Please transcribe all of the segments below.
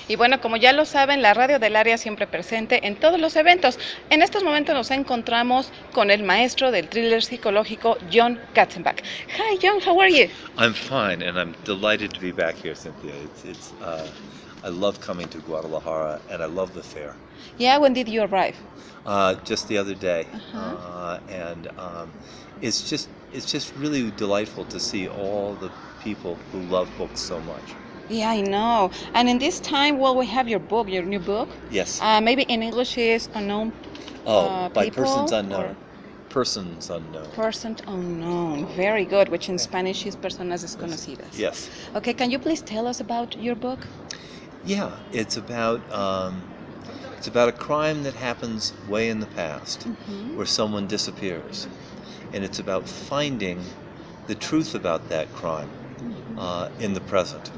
Y bueno, como ya lo saben, la radio del área siempre presente en todos los eventos. En estos momentos nos encontramos con el maestro del thriller psicológico, John Katzenbach. Hi, John, how are you? I'm fine, and I'm delighted to be back here, Cynthia. I love coming to Guadalajara, and I love the fair. Yeah, when did you arrive? Just the other day, Uh-huh. and it's just really delightful to see all the people who love books so much. Yeah, I know. And in this time, well, we have your book, your new book. Yes. Maybe in English is Unknown By People, Persons Unknown. or Persons Unknown. Person Unknown. Very good, which in Spanish is Personas Desconocidas. Yes. Okay, can you please tell us about your book? Yeah, it's about a crime that happens way in the past, Mm-hmm. where someone disappears, and it's about finding the truth about that crime in the present.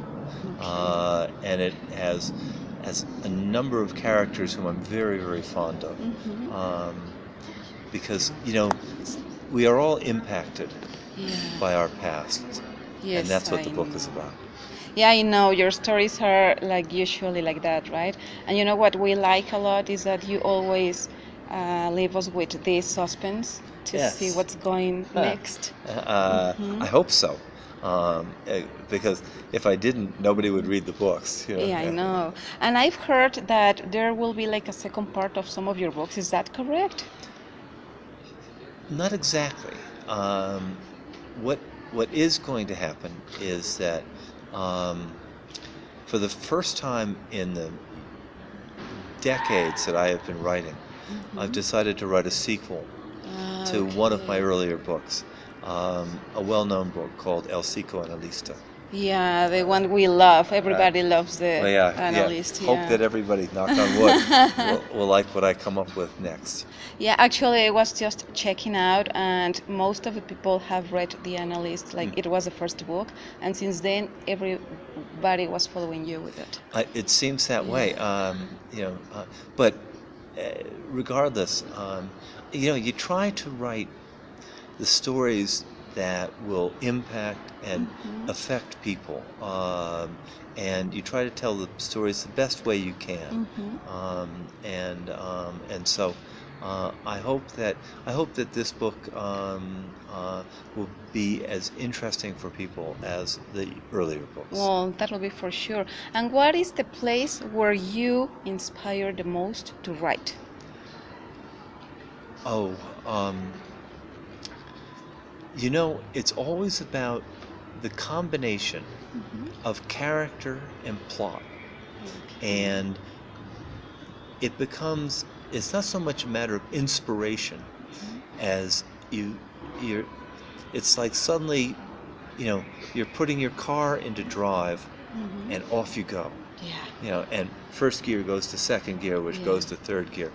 And it has a number of characters whom I'm very, very fond of, because we are all impacted by our past, Yes, and that's what I the book know. is about. Yeah, I know. Your stories are like usually like that, right? And you know what we like a lot is that you always leave us with this suspense to Yes. see what's going next. I hope so, because if I didn't, nobody would read the books. Yeah, I know. And I've heard that there will be like a second part of some of your books. Is that correct? Not exactly. What is going to happen is that for the first time in the decades that I have been writing, I've decided to write a sequel to one of my earlier books, a well-known book called El Psicoanalista. Yeah, the one we love. Everybody loves the Well, analyst. Hope that everybody, knock on wood, will like what I come up with next. Yeah, actually, I was just checking out, and most of the people have read The Analyst. Like, it was the first book, and since then, everybody was following you with it. It seems that way, but regardless, you try to write the stories that will impact and affect people, and you try to tell the stories the best way you can, and so I hope that this book will be as interesting for people as the earlier books. Well, that will be for sure. And what is the place where you inspire the most to write? It's always about the combination of character and plot, and it's not so much a matter of inspiration as it's like suddenly, you're putting your car into drive and off you go. Yeah. And first gear goes to second gear, which goes to third gear,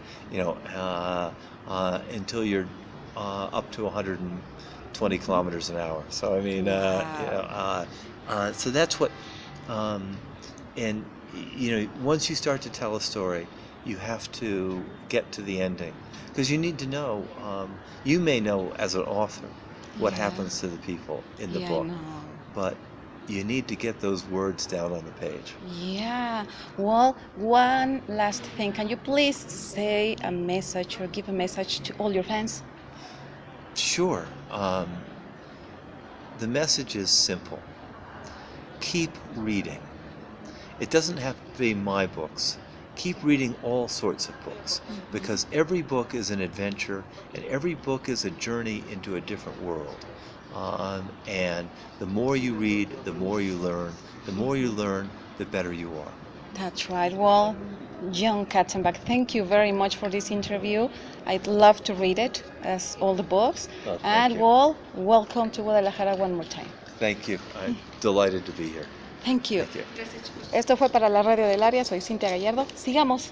until you're up to 120 kilometers an hour. So I mean, so that's what, and once you start to tell a story, you have to get to the ending, because you need to know, you may know as an author what happens to the people in the book, I know. but you need to get those words down on the page. Yeah. Well, one last thing. Can you please say a message or give a message to all your fans? Sure. The message is simple. Keep reading. It doesn't have to be my books. Keep reading all sorts of books, because every book is an adventure, and every book is a journey into a different world. And the more you read, the more you learn. The more you learn, the better you are. That's right. Well, John Katzenbach, thank you very much for this interview. I'd love to read it, as all the books. Oh, thank And you. well, welcome to Guadalajara one more time. Thank you. I'm delighted to be here. Thank you. Thank you. Esto fue para la radio del área. Soy Cynthia Gallardo. Sigamos.